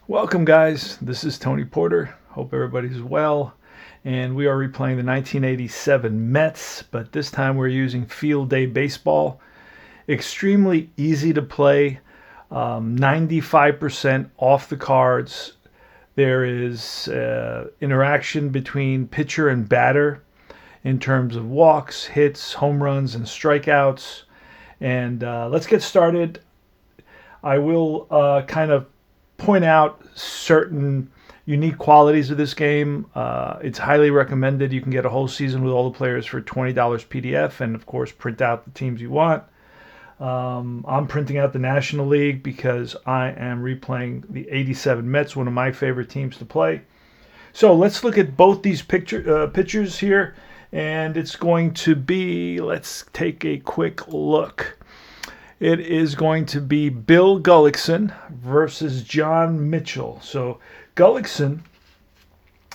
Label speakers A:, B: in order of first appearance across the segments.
A: Welcome, guys. This is Tony Porter. Hope everybody's well. And we are replaying the 1987 Mets, but this time we're using Field Day Baseball. Extremely easy to play, 95% off the cards. There is interaction between pitcher and batter in terms of walks, hits, home runs, and strikeouts. And let's get started. I will kind of point out certain unique qualities of this game. It's highly recommended. You can get a whole season with all the players for $20 PDF, and of course print out the teams you want. I'm printing out the National League because I am replaying the 87 Mets, one of my favorite teams to play. So let's look at both these pictures here, and it's going to be, let's take a quick look. It is going to be Bill Gullickson versus John Mitchell. So Gullickson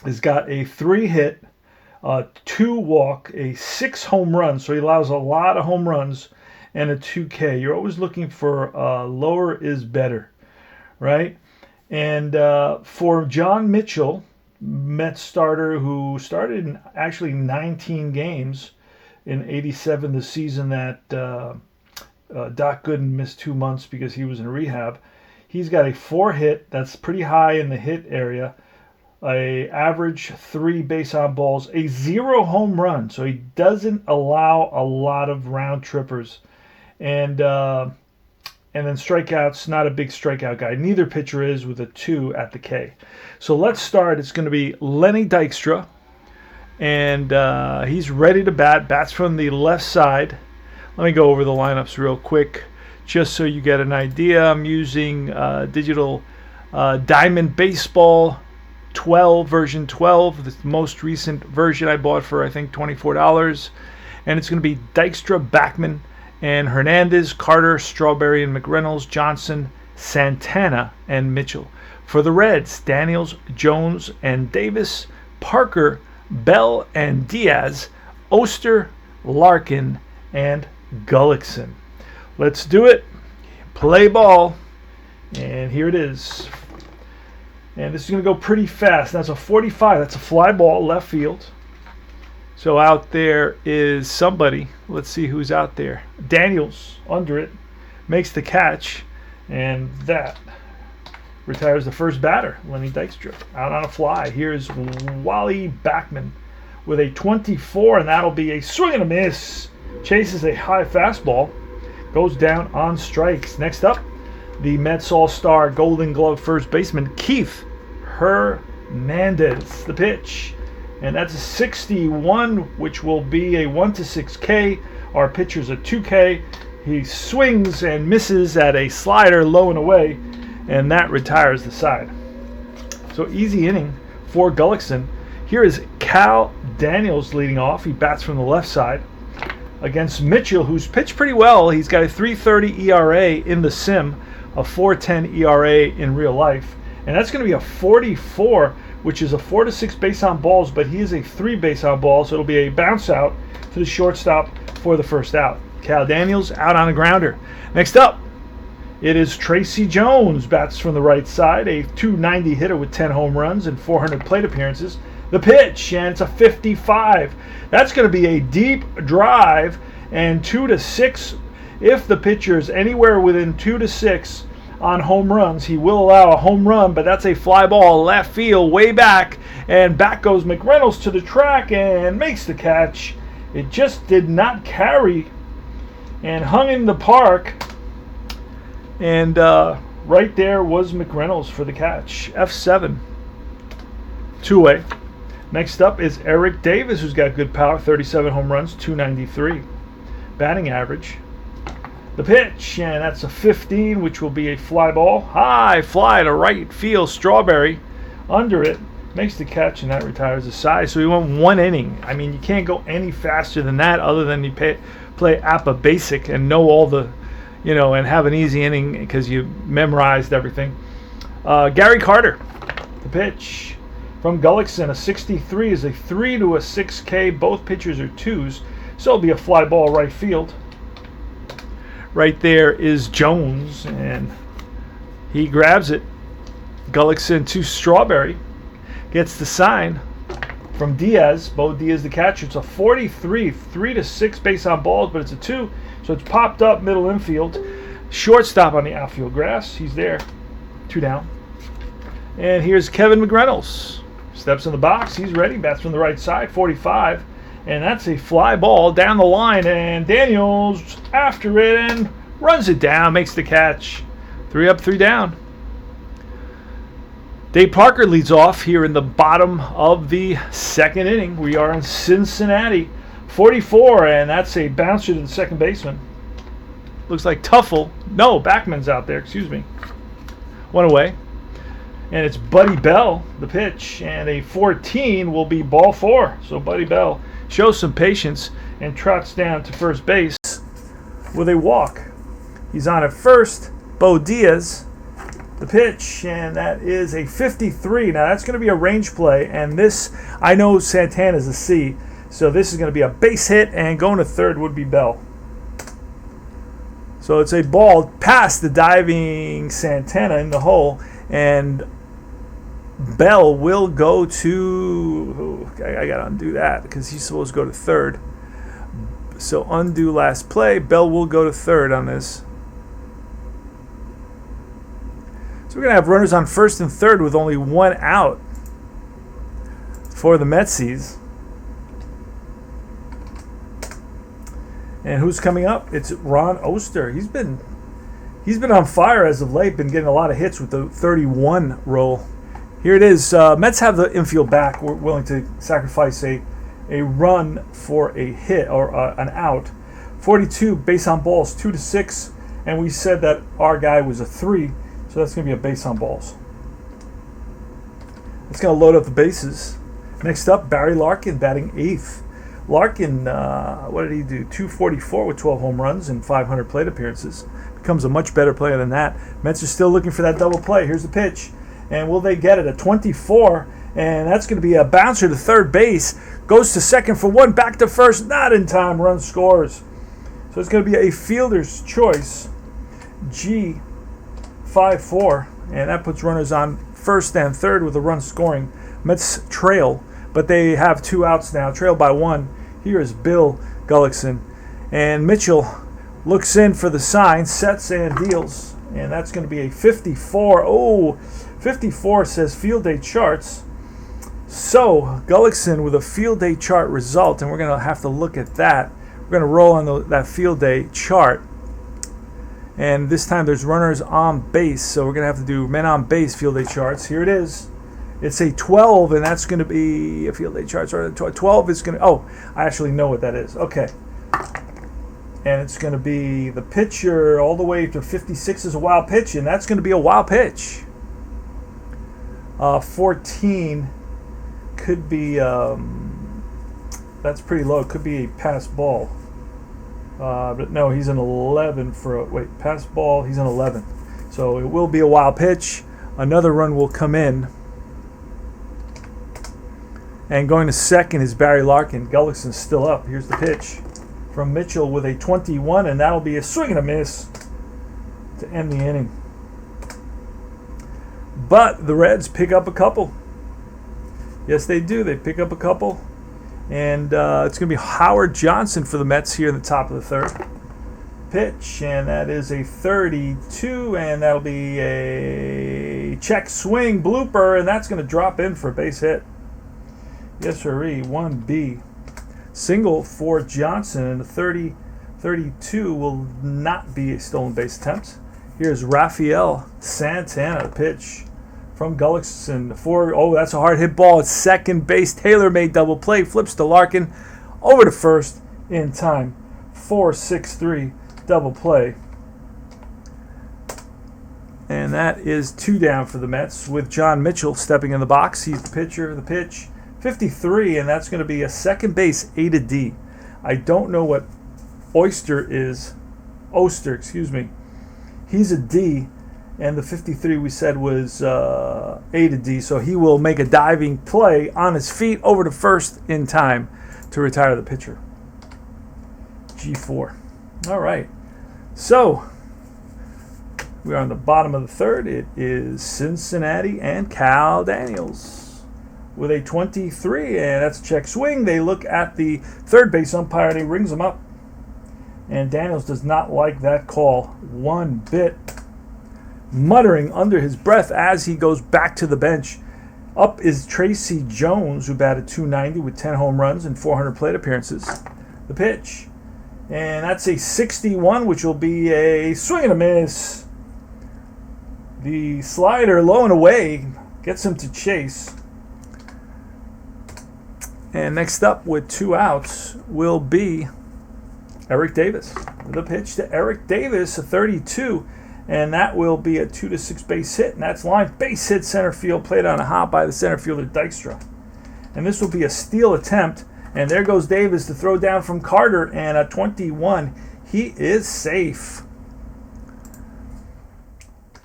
A: has got a 3-hit, 2-walk, a 6 home run. So he allows a lot of home runs and a 2K. You're always looking for lower is better, right? And for John Mitchell, Mets starter who started in actually 19 games in 87, the season that Doc Gooden missed 2 months because he was in rehab. He's got a 4-hit, that's pretty high in the hit area, a average 3 base on balls, a 0 home run, so he doesn't allow a lot of round trippers, and then strikeouts, not a big strikeout guy. Neither pitcher is, with a 2 at the K. So let's start. It's going to be Lenny Dykstra, and he's ready to bat. Bats from the left side. Let me go over the lineups real quick, just so you get an idea. I'm using digital Diamond Baseball 12, version 12, the most recent version I bought for, I think, $24. And it's going to be Dykstra, Backman, and Hernandez, Carter, Strawberry, and McReynolds, Johnson, Santana, and Mitchell. For the Reds, Daniels, Jones, and Davis, Parker, Bell, and Diaz, Oster, Larkin, and Gullickson. Let's do it. Play ball. And here it is. And this is going to go pretty fast. That's a 45. That's a fly ball, left field. So out there is somebody. Let's see who's out there. Daniels under it. Makes the catch. And that retires the first batter, Lenny Dykstra. Out on a fly. Here's Wally Backman with a 24. And that'll be a swing and a miss. Chases a high fastball, goes down on strikes. Next up, the Mets All-Star Golden Glove first baseman Keith Hernandez. The pitch, and that's a 61, which will be a 1-6 K. Our pitcher's a 2K. He swings and misses at a slider low and away, and that retires the side. So easy inning for Gullickson. Here is Cal Daniels leading off. He bats from the left side against Mitchell, who's pitched pretty well. He's got a 3.30 ERA in the sim, a 4.10 ERA in real life. And that's going to be a 44, which is a 4-6 base on balls, but he is a 3 base on balls, so it'll be a bounce out to the shortstop for the first out. Cal Daniels out on a grounder. Next up, it is Tracy Jones, bats from the right side, a 290 hitter with 10 home runs and 400 plate appearances. The pitch, and it's a 55. That's going to be a deep drive, and 2-6. If the pitcher is anywhere within 2-6 on home runs, he will allow a home run, but that's a fly ball left field way back, and back goes McReynolds to the track and makes the catch. It just did not carry and hung in the park, and right there was McReynolds for the catch. F7, two-way. Next up is Eric Davis, who's got good power, 37 home runs, 293 batting average. The pitch, and that's a 15, which will be a fly ball. High fly to right field. Strawberry under it, makes the catch, and that retires the side. So we went 1 inning. I mean, you can't go any faster than that other than you play APA Basic and know all the, and have an easy inning because you memorized everything. Gary Carter, the pitch. From Gullickson, a 63 is a 3-6 K. Both pitchers are 2s, so it'll be a fly ball right field. Right there is Jones, and he grabs it. Gullickson to Strawberry. Gets the sign from Diaz. Bo Diaz, the catcher. It's a 43, 3-6 base on balls, but it's a 2. So it's popped up middle infield. Shortstop on the outfield grass. He's there. 2 down. And here's Kevin McReynolds. Steps in the box. He's ready. Bats from the right side. 45. And that's a fly ball down the line. And Daniels after it and runs it down. Makes the catch. 3 up, 3 down. Dave Parker leads off here in the bottom of the 2nd inning. We are in Cincinnati. 44, and that's a bouncer to the second baseman. Looks like Tuffle. No, Backman's out there, excuse me. 1 away. And it's Buddy Bell, the pitch. And a 14 will be ball 4. So Buddy Bell shows some patience and trots down to first base with a walk. He's on at first. Bo Diaz, the pitch, and that is a 53. Now that's going to be a range play, and this, I know Santana's a C, so this is going to be a base hit, and going to third would be Bell. So it's a ball past the diving Santana in the hole, and Bell will go to, I got to undo that because he's supposed to go to third. So undo last play. Bell will go to third on this. So we're going to have runners on first and third with only 1 out for the Metsies. And who's coming up? It's Ron Oster. He's been on fire as of late. Been getting a lot of hits with the 31 roll. Here it is. Mets have the infield back. We're willing to sacrifice a run for a hit or an out. 42 base on balls, 2-6, and we said that our guy was a 3. So that's going to be a base on balls. It's going to load up the bases. Next up, Barry Larkin batting 8th. Larkin, what did he do? 244 with 12 home runs and 500 plate appearances. Becomes a much better player than that. Mets are still looking for that double play. Here's the pitch. And will they get it? A 24. And that's going to be a bouncer to third base. Goes to second for 1. Back to first. Not in time. Run scores. So it's going to be a fielder's choice. G5-4, and that puts runners on first and third with a run scoring. Mets trail, but they have 2 outs now, trail by 1. Here is Bill Gullickson, and Mitchell looks in for the sign, sets and deals, and that's going to be a 54. Oh, 54 says field day charts. So Gullickson with a field day chart result, and we're going to have to look at that. We're going to roll on that field day chart. And this time there's runners on base, so we're going to have to do men on base field day charts. Here it is. It's a 12, and that's going to be a field day chart. 12 is going to, oh, I actually know what that is. Okay. And it's going to be the pitcher all the way to 56 is a wild pitch, and that's going to be a wild pitch. 14 could be, that's pretty low. It could be a pass ball. But no, he's an 11 for a, wait, pass ball, he's an 11. So it will be a wild pitch. Another run will come in. And going to second is Barry Larkin. Gullickson's still up. Here's the pitch from Mitchell with a 21, and that'll be a swing and a miss to end the inning. But the Reds pick up a couple. Yes, they do. They pick up a couple. And it's going to be Howard Johnson for the Mets here in the top of the third. Pitch, and that is a 32, and that'll be a check swing blooper, and that's going to drop in for a base hit. Yes, sirree, 1B. Single for Johnson, and the 32 will not be a stolen base attempt. Here's Rafael Santana, pitch from Gullickson. Oh, that's a hard hit ball at second base. Taylor made double play, flips to Larkin, over to first in time. 4-6-3 double play. And that is 2 down for the Mets with John Mitchell stepping in the box. He's the pitcher, the pitch. 53, and that's going to be a second base A to D. I don't know what Oster is. He's a D, and the 53 we said was A to D, so he will make a diving play on his feet over to first in time to retire the pitcher. G4. All right. So We are on the bottom of the third. It is Cincinnati and Cal Daniels with a 23, and that's a check swing. They look at the third base umpire, and he rings him up. And Daniels does not like that call one bit, muttering under his breath as he goes back to the bench. Up is Tracy Jones, who batted .290 with 10 home runs and 400 plate appearances. The pitch. And that's a 61, which will be a swing and a miss. The slider low and away gets him to chase. And next up with 2 outs will be Eric Davis. The pitch to Eric Davis, a 32, and that will be a 2-6 base hit, and that's line base hit center field, played on a hop by the center fielder Dykstra. And this will be a steal attempt, and there goes Davis to throw down from Carter, and a 21. He is safe.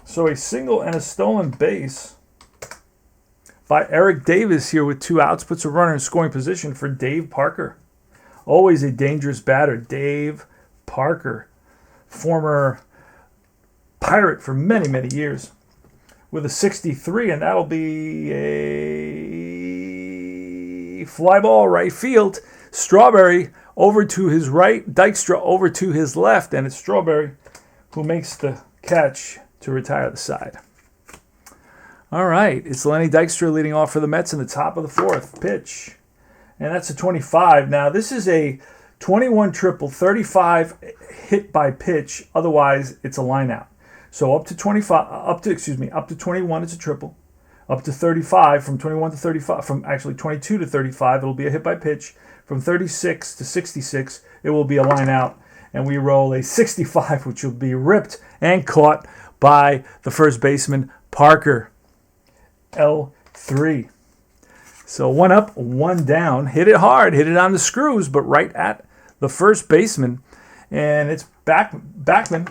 A: So a single and a stolen base by Eric Davis here with 2 outs puts a runner in scoring position for Dave Parker. Always a dangerous batter, Dave Parker, former Pirate for many, many years, with a 63, and that'll be a fly ball right field. Strawberry over to his right, Dykstra over to his left, and it's Strawberry who makes the catch to retire the side. All right, it's Lenny Dykstra leading off for the Mets in the top of the 4th. Pitch. And that's a 25. Now, this is a 21 triple, 35 hit by pitch. Otherwise, it's a line out. So up to 21, it's a triple. Up to 35, from 21 to 35, from actually 22 to 35, it'll be a hit by pitch. From 36 to 66, it will be a line out. And we roll a 65, which will be ripped and caught by the first baseman, Parker. L3. So 1 up, 1 down. Hit it hard, hit it on the screws, but right at the first baseman. And it's Backman.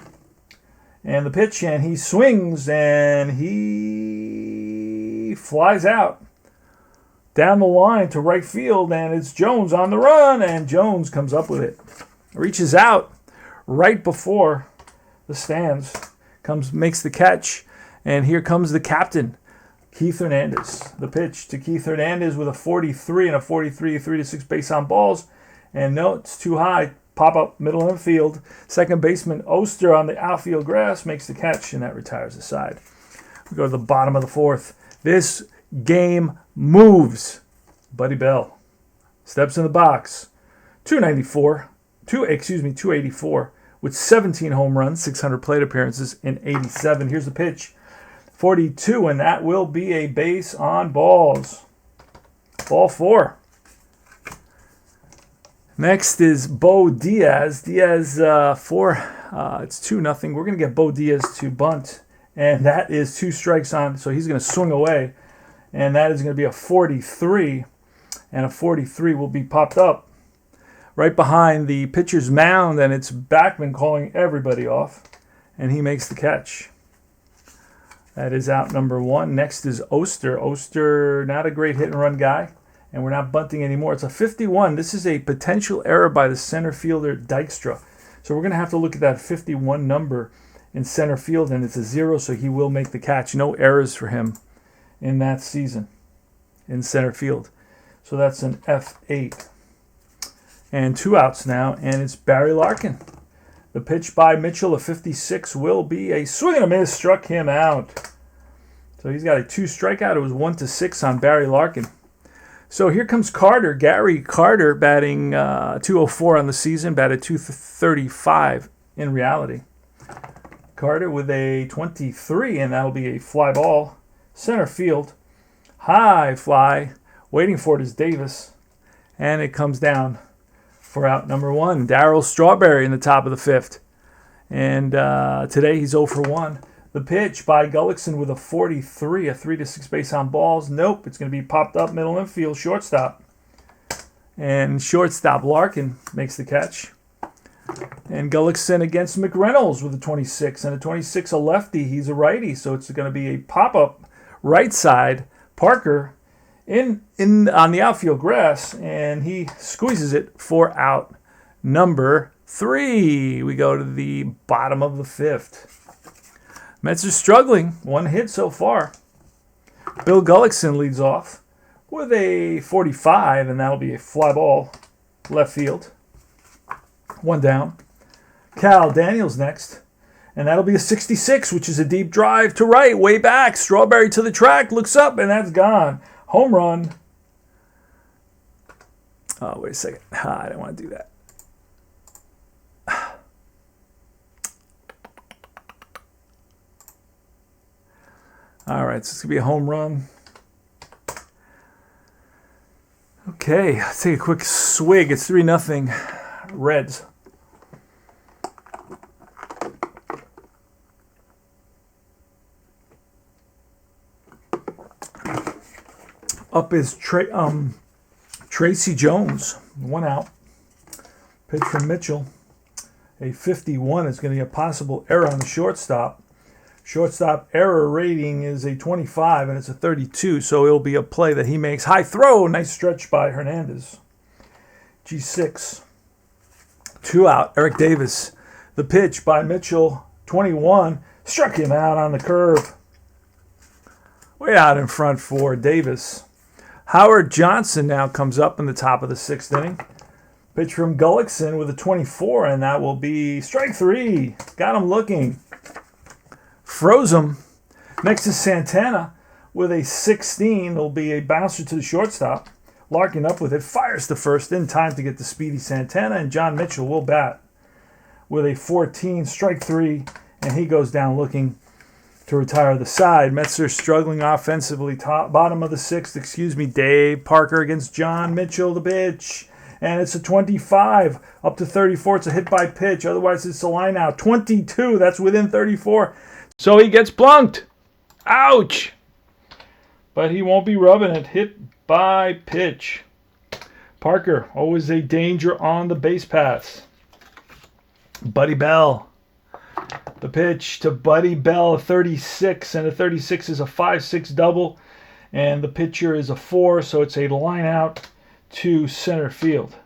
A: And the pitch, and he swings, and he flies out down the line to right field, and it's Jones on the run, and Jones comes up with it. Reaches out right before the stands, makes the catch, and here comes the captain, Keith Hernandez. The pitch to Keith Hernandez with a 43 and a 43, 3-6 base on balls. And no, it's too high. Pop up middle of the field. Second baseman Oster on the outfield grass makes the catch, and that retires the side. We go to the bottom of the 4th. This game moves. Buddy Bell steps in the box. 284 with 17 home runs, 600 plate appearances in 87. Here's the pitch. 42, and that will be a base on balls. Ball 4. Next is Bo Diaz. Diaz for it's 2-0. We're going to get Bo Diaz to bunt, and that is 2 strikes on, so he's going to swing away, and that is going to be a 43, and a 43 will be popped up right behind the pitcher's mound, and it's Backman calling everybody off, and he makes the catch. That is out number 1. Next is Oster. Oster, not a great hit-and-run guy, and we're not bunting anymore. It's a 51. This is a potential error by the center fielder, Dykstra. So we're going to have to look at that 51 number in center field, and it's a 0, so he will make the catch. No errors for him in that season in center field. So that's an F8. And 2 outs now, and it's Barry Larkin. The pitch by Mitchell, a 56, will be a swing and a miss. Struck him out. So he's got a 2 strikeout. It was 1-6 on Barry Larkin. So here comes Carter. Gary Carter batting .204 on the season, batted .235 in reality. Carter with a 23, and that'll be a fly ball. Center field. High fly. Waiting for it is Davis. And it comes down for out number 1. Darryl Strawberry in the top of the 5th. And today he's 0 for 1. The pitch by Gullickson with a 43, a 3-6 base on balls. Nope, it's going to be popped up middle infield, shortstop. And shortstop Larkin makes the catch. And Gullickson against McReynolds with a 26. And a 26, a lefty. He's a righty, so it's going to be a pop-up right side. Parker in on the outfield grass, and he squeezes it for out number 3. We go to the bottom of the 5th. Mets are struggling. One hit so far. Bill Gullickson leads off with a 45, and that'll be a fly ball left field. One down. Cal Daniels next, and that'll be a 66, which is a deep drive to right, way back. Strawberry to the track, looks up, and that's gone. Home run. Oh, wait a second. I didn't want to do that. All right, so it's going to be a home run. Okay, let's take a quick swig. It's 3-0 Reds. Up is Tracy Jones, 1 out. Pitch from Mitchell. A 51 is going to be a possible error on the shortstop. Shortstop error rating is a 25, and it's a 32, so it'll be a play that he makes. High throw, nice stretch by Hernandez. G6. 2 out, Eric Davis. The pitch by Mitchell, 21, struck him out on the curve. Way out in front for Davis. Howard Johnson now comes up in the top of the 6th inning. Pitch from Gullickson with a 24, and that will be strike 3. Got him looking. Froze him. Next is Santana with a 16. It'll be a bouncer to the shortstop. Larkin up with it, fires to first in time to get the speedy Santana, and John Mitchell will bat with a 14, strike 3, and he goes down looking to retire the side. Mets are struggling offensively. Bottom of the 6th, Dave Parker against John Mitchell, the pitch. And it's a 25, up to 34. It's a hit by pitch. Otherwise, it's a line out. 22, that's within 34. So he gets plunked. Ouch! But he won't be rubbing it. Hit by pitch. Parker, always a danger on the base paths. Buddy Bell. The pitch to Buddy Bell, a 36, and a 36 is a 5-6 double, and the pitcher is a 4, so it's a line out to center field.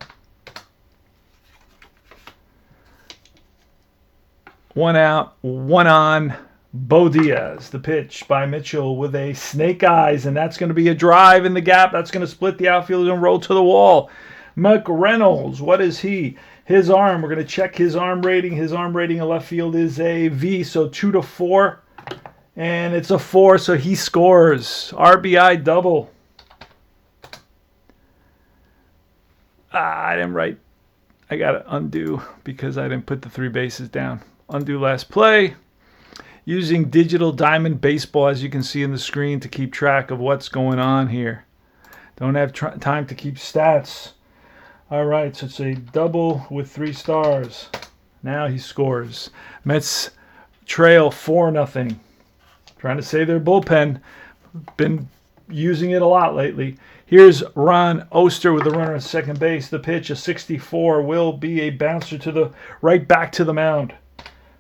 A: 1 out, 1 on. Bo Diaz, the pitch by Mitchell with a snake eyes, and that's going to be a drive in the gap. That's going to split the outfield and roll to the wall. McReynolds, what is he? His arm, we're going to check his arm rating. His arm rating in left field is a V, so 2-4. And it's a 4, so he scores. RBI double. I didn't write. I got to undo because I didn't put the 3 bases down. Undo last play. Using digital diamond baseball, as you can see in the screen, to keep track of what's going on here. Don't have time to keep stats. All right, so it's a double with 3 stars. Now he scores. Mets trail 4-0. Trying to save their bullpen. Been using it a lot lately. Here's Ron Oster with the runner at second base. The pitch, a 64, will be a bouncer to the right back to the mound.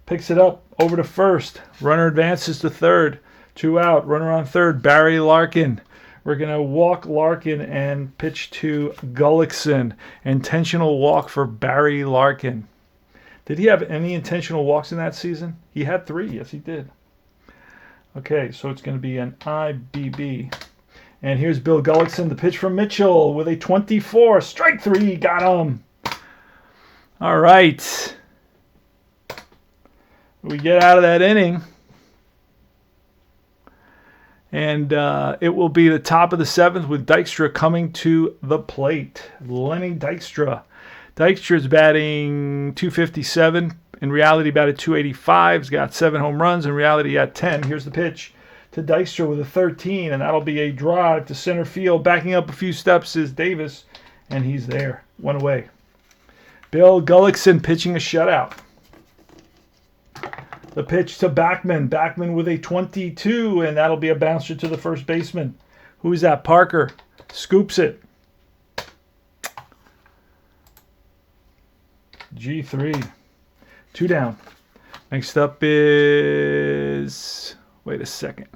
A: Picks it up over to first. Runner advances to third. 2 out. Runner on third. Barry Larkin. We're going to walk Larkin and pitch to Gullickson. Intentional walk for Barry Larkin. Did he have any intentional walks in that season? He had 3. Yes, he did. Okay, so it's going to be an IBB. And here's Bill Gullickson. The pitch from Mitchell with a 24. Strike 3. Got him. All right. We get out of that inning, and it will be the top of the 7th with Dykstra coming to the plate. Lenny Dykstra. Dykstra's batting .257. In reality, batted .285. He's got 7 home runs. In reality, he had 10. Here's the pitch to Dykstra with a 13, and that'll be a drive to center field. Backing up a few steps is Davis, and he's there. 1 away. Bill Gullickson pitching a shutout. The pitch to Backman. Backman with a 22, and that'll be a bouncer to the first baseman. Who's that? Parker. Scoops it. G3. 2 down. Next up is... Wait a second.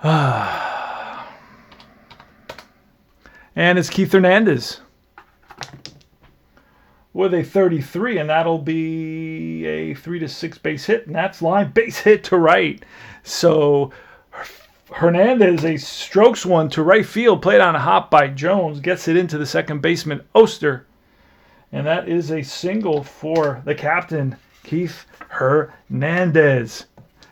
A: And it's Keith Hernandez. with a 33, and that'll be a 3 to 6 base hit, and that's line base hit to right. So Hernandez, a strokes one to right field, played on a hop by Jones, gets it into the second baseman Oster, and that is a single for the captain, Keith Hernandez.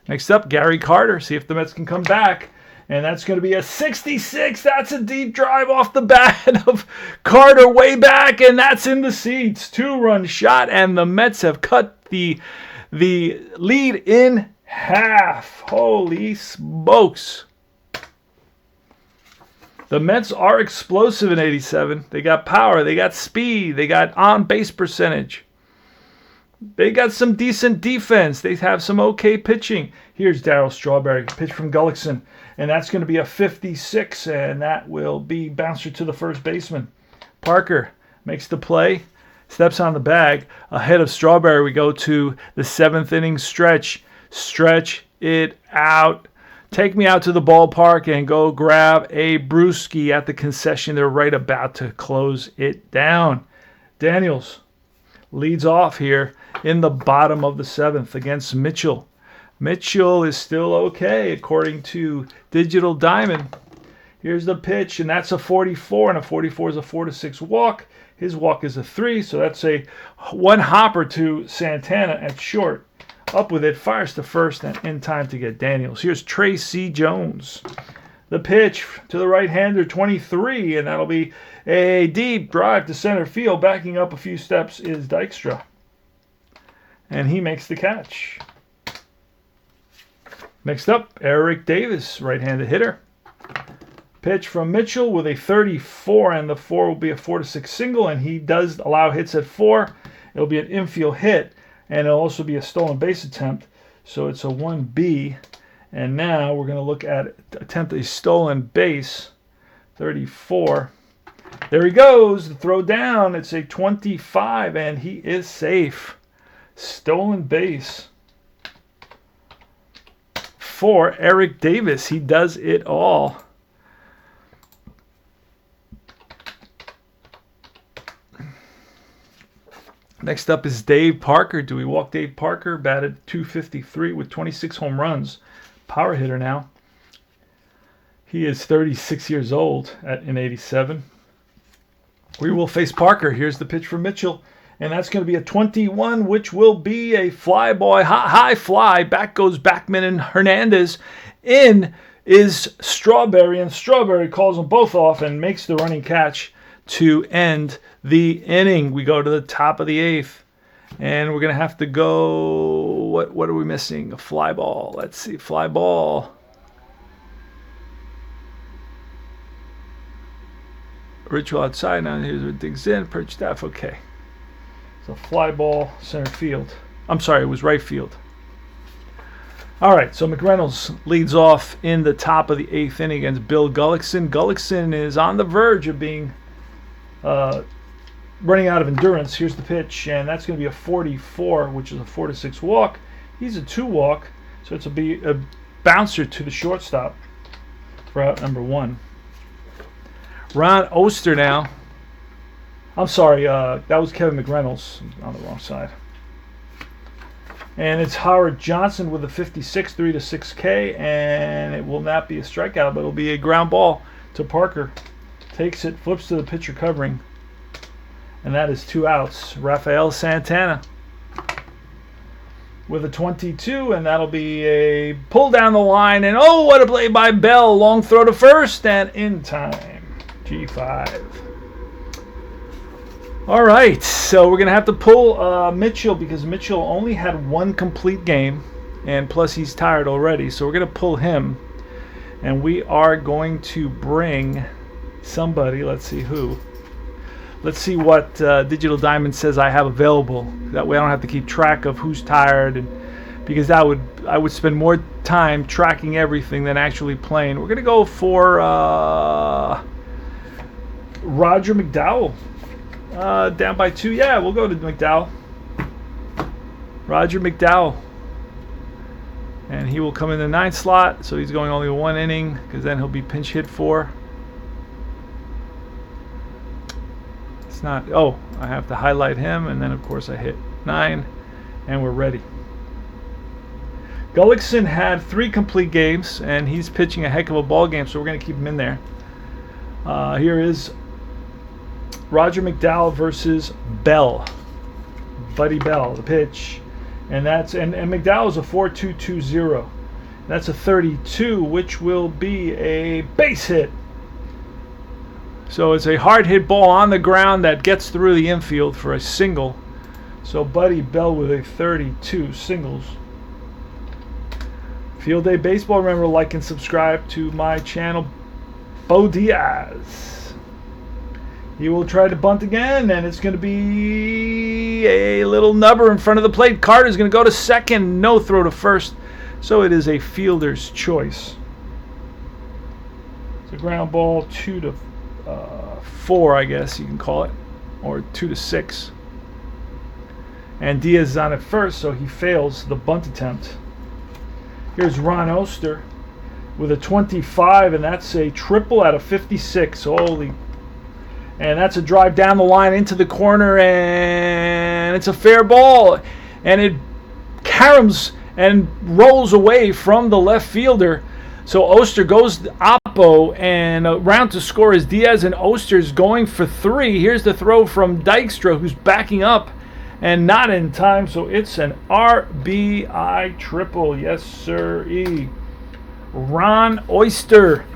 A: Next up, Gary Carter. See if the Mets can come back. And that's going to be a 66. That's a deep drive off the bat of Carter way back, and that's in the seats. 2-run shot, and the Mets have cut the lead in half. Holy smokes. The Mets are explosive in 87. They got power, they got speed, they got on-base percentage. They got some decent defense. They have some okay pitching. Here's Darryl Strawberry, pitch from Gullickson. And that's going to be a 56, and that will be bouncer to the first baseman. Parker makes the play, steps on the bag. Ahead of Strawberry, we go to the 7th inning stretch. Stretch it out. Take me out to the ballpark and go grab a brewski at the concession. They're right about to close it down. Daniels leads off here in the bottom of the 7th against Mitchell. Mitchell is still okay, according to Digital Diamond. Here's the pitch, and that's a 44, and a 44 is a 4 to 6 walk. His walk is a 3, so that's a 1 hopper to Santana at short. Up with it, fires to first, and in time to get Daniels. Here's Tracy Jones. The pitch to the right-hander, 23, and that'll be a deep drive to center field. Backing up a few steps is Dykstra, and he makes the catch. Next up, Eric Davis, right-handed hitter. Pitch from Mitchell with a 34, and the 4 will be a 4 to 6 single, and he does allow hits at 4. It'll be an infield hit, and it'll also be a stolen base attempt, so it's a 1B. And now we're going to look at attempt a stolen base, 34. There he goes, the throw down. It's a 25, and he is safe. Stolen base for Eric Davis. He does it all. Next up is Dave Parker. Do we walk Dave Parker? Batted .253 with 26 home runs. Power hitter now. He is 36 years old in 87. We will face Parker. Here's the pitch from Mitchell. And that's going to be a 21, which will be a fly ball, high fly. Back goes Backman and Hernandez. In is Strawberry, and Strawberry calls them both off and makes the running catch to end the inning. We go to the top of the 8th. And we're going to have to go, what are we missing? A fly ball. Let's see, fly ball. Ritual outside, now here's what digs in, perch staff, okay. So fly ball, center field. I'm sorry, it was right field. All right, so McReynolds leads off in the top of the 8th inning against Bill Gullickson. Gullickson is on the verge of being running out of endurance. Here's the pitch, and that's going to be a 44, which is a 4 to 6 walk. He's a 2 walk, so it's a bouncer to the shortstop for out number 1. Ron Oster now. I'm sorry, that was Kevin McReynolds on the wrong side. And it's Howard Johnson with a 56, 3 to 6K, and it will not be a strikeout, but it'll be a ground ball to Parker. Takes it, flips to the pitcher covering. And that is 2 outs. Rafael Santana with a 22, and that'll be a pull down the line. And oh, what a play by Bell. Long throw to first, and in time. G5. All right, so we're going to have to pull Mitchell because Mitchell only had 1 complete game, and plus he's tired already. So we're going to pull him, and we are going to bring somebody. Let's see who. Let's see what Digital Diamond says I have available. That way I don't have to keep track of who's tired, and because I would spend more time tracking everything than actually playing. We're going to go for Roger McDowell. Down by 2. Yeah, we'll go to McDowell. Roger McDowell. And he will come in the 9th slot, so he's going only 1 inning because then he'll be pinch hit for. It's not. Oh, I have to highlight him, and then of course I hit 9, and we're ready. Gullickson had 3 complete games, and he's pitching a heck of a ball game, so we're going to keep him in there. Here is Roger McDowell versus Bell. Buddy Bell, the pitch. And McDowell is a 4.220. That's a 32, which will be a base hit. So it's a hard hit ball on the ground that gets through the infield for a single. So Buddy Bell with a 32 singles. Field Day Baseball. Remember to like and subscribe to my channel. Bo Diaz. He will try to bunt again, and it's going to be a little nubber in front of the plate. Carter's going to go to second. No throw to first. So it is a fielder's choice. It's a ground ball 2-4, I guess you can call it, or 2-6. And Diaz is on at first, so he fails the bunt attempt. Here's Ron Oster with a 25, and that's a triple out of 56. Holy. And that's a drive down the line into the corner, and it's a fair ball. And it caroms and rolls away from the left fielder. So Oster goes oppo, and around to score is Diaz, and Oster's going for 3. Here's the throw from Dykstra, who's backing up and not in time. So it's an RBI triple. Yes, sir. Ron Oster.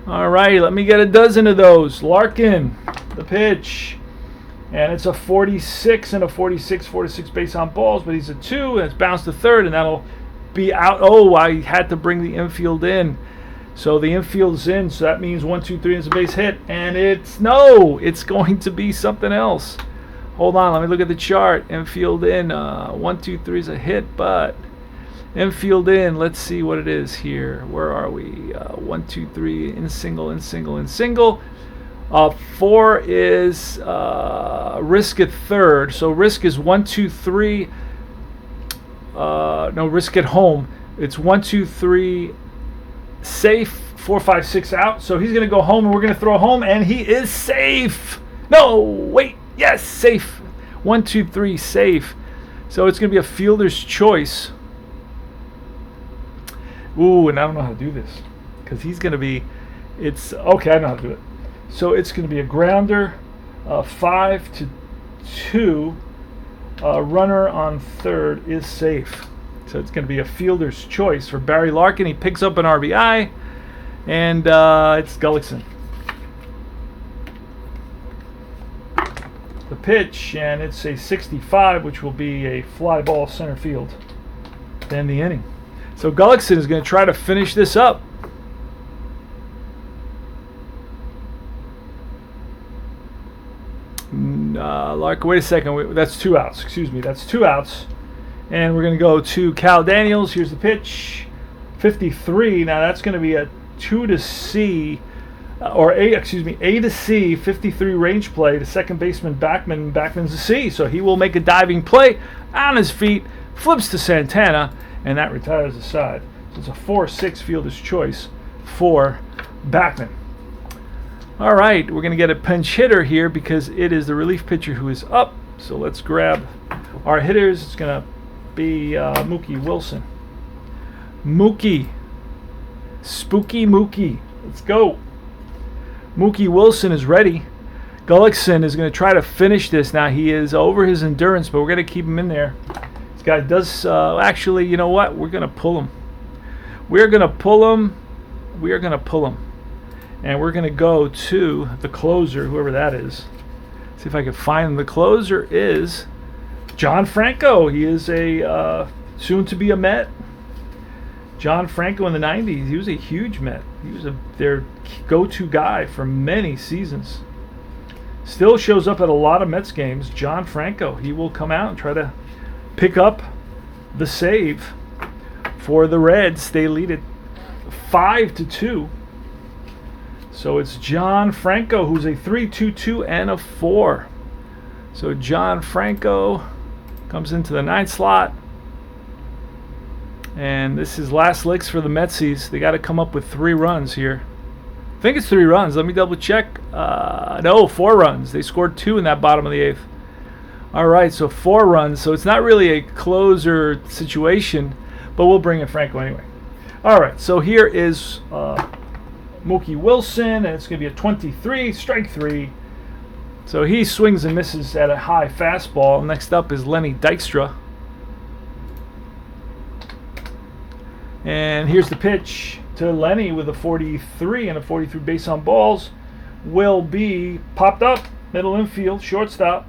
A: All right, let me get a dozen of those. Larkin, the pitch. And it's a 46 and a 46 base on balls, but he's a 2, and it's bounced to third, and that'll be out. Oh, I had to bring the infield in. So the infield's in, so that means 1, 2, 3 is a base hit. And it's going to be something else. Hold on, let me look at the chart. Infield in, 1, 2, 3 is a hit, but infield in, let's see what it is here. Where are we? 1, 2, 3, in single, in single, in single. 4 is Risk at third. So Risk is 1, 2, 3. No, Risk at home. It's 1, 2, 3 safe. 4, 5, 6 out. So he's going to go home, and we're going to throw home, and he is safe. No, wait. Yes, safe. 1, 2, 3 safe. So it's going to be a fielder's choice. Ooh, and I don't know how to do this because he's going to be. It's okay. I know how to do it. So it's going to be a grounder, 5-2. Runner on third is safe. So it's going to be a fielder's choice for Barry Larkin. He picks up an RBI, and it's Gullickson. The pitch, and it's a 65, which will be a fly ball center field. Then the inning. So Gullickson is going to try to finish this up. Larkin, wait a second. That's 2 outs. Excuse me. That's 2 outs. And we're going to go to Cal Daniels. Here's the pitch. 53. Now that's going to be a 2 to C, or A to C, 53 range play to second baseman Backman. Backman's a C, so he will make a diving play on his feet, flips to Santana, and that retires the side. So it's a 4-6 fielder's choice for Backman. All right, we're going to get a pinch hitter here because it is the relief pitcher who is up. So let's grab our hitters. It's going to be Mookie Wilson. Mookie. Spooky Mookie. Let's go. Mookie Wilson is ready. Gullickson is going to try to finish this. Now, he is over his endurance, but we're going to keep him in there. This guy does, actually, you know what? We're going to pull him. We're going to pull him. We are going to pull him. And we're going to go to the closer, whoever that is. See if I can find him. The closer is John Franco. He is a soon to be a Met. John Franco in the 90s. He was a huge Met. He was their go-to guy for many seasons. Still shows up at a lot of Mets games. John Franco. He will come out and try to pick up the save for the Reds. They lead it 5-2. So it's John Franco, who's a 3-2-2 and a 4. So John Franco comes into the 9th slot. And this is last licks for the Metsies. They got to come up with 3 runs here. I think it's 3 runs. Let me double check. No, 4 runs. They scored 2 in that bottom of the 8th. All right, so 4 runs. So it's not really a closer situation, but we'll bring in Franco anyway. All right, so here is Mookie Wilson, and it's going to be a 23, strike 3. So he swings and misses at a high fastball. Next up is Lenny Dykstra. And here's the pitch to Lenny with a 43, and a 43 base on balls will be popped up, middle infield, shortstop.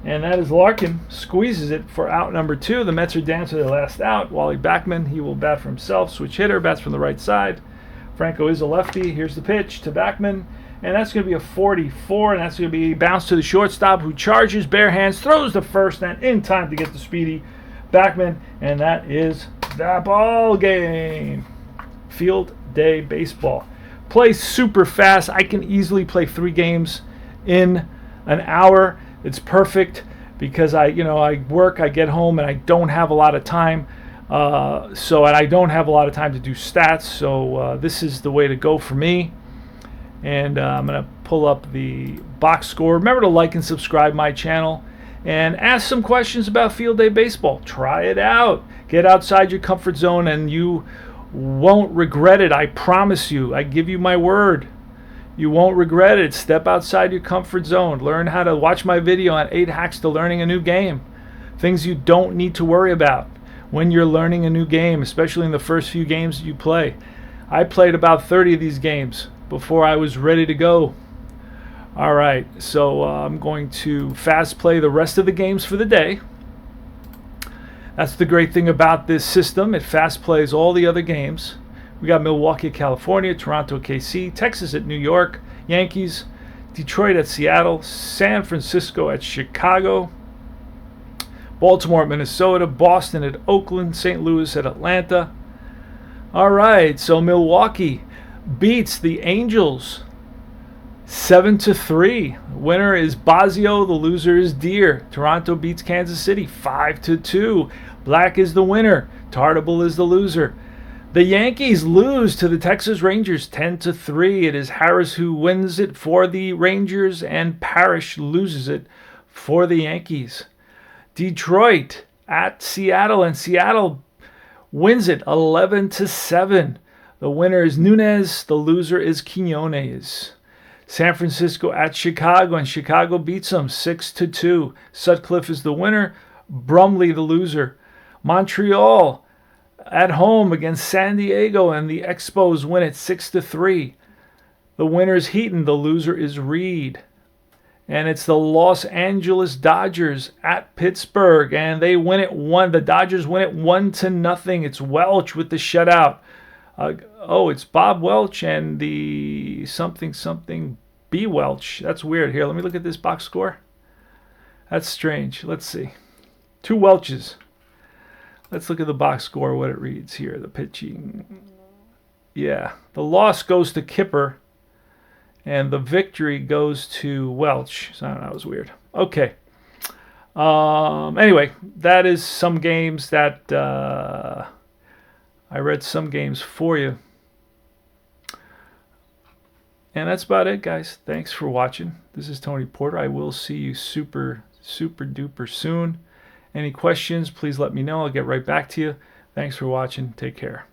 A: And that is Larkin, squeezes it for out number 2. The Mets are down to their last out. Wally Backman, he will bat for himself, switch hitter, bats from the right side. Franco is a lefty. Here's the pitch to Backman, and that's going to be a 44, and that's going to be bounce to the shortstop, who charges, bare hands, throws the first, and in time to get the speedy Backman, and that is the ball game. Field day baseball. Play super fast. I can easily play 3 games in an hour. It's perfect because I work, I get home, and I don't have a lot of time. And I don't have a lot of time to do stats. So this is the way to go for me. And I'm going to pull up the box score. Remember to like and subscribe my channel. And ask some questions about field day baseball. Try it out. Get outside your comfort zone and you won't regret it. I promise you. I give you my word. You won't regret it. Step outside your comfort zone. Learn how to watch my video on 8 hacks to learning a new game. Things you don't need to worry about when you're learning a new game, especially in the first few games you play. I played about 30 of these games before I was ready to go. All right, so I'm going to fast play the rest of the games for the day. That's the great thing about this system. It fast plays all the other games. We got Milwaukee at California, Toronto at KC, Texas at New York, Yankees, Detroit at Seattle, San Francisco at Chicago, Baltimore at Minnesota, Boston at Oakland, St. Louis at Atlanta. All right, so Milwaukee beats the Angels 7-3. Winner is Bosio. The loser is Deer. Toronto beats Kansas City 5-2. Black is the winner. Tartable is the loser. The Yankees lose to the Texas Rangers 10-3. It is Harris who wins it for the Rangers, and Parrish loses it for the Yankees. Detroit at Seattle, and Seattle wins it 11-7. The winner is Nunez. The loser is Quinones. San Francisco at Chicago, and Chicago beats them 6-2. Sutcliffe is the winner. Brumley the loser. Montreal at home against San Diego, and the Expos win it 6-3. The winner is Heaton. The loser is Reed. And it's the Los Angeles Dodgers at Pittsburgh, and they win it 1. The Dodgers win it 1-0. It's Welch with the shutout. It's Bob Welch and the something B Welch. That's weird. Here, let me look at this box score. That's strange. Let's see. 2 Welches. Let's look at the box score, what it reads here. The pitching. Yeah. The loss goes to Kipper, and the victory goes to Welch. So I don't know. That was weird. Okay. Anyway, that is some games that I read some games for you. And that's about it, guys. Thanks for watching. This is Tony Porter. I will see you super duper soon. Any questions, please let me know. I'll get right back to you. Thanks for watching. Take care.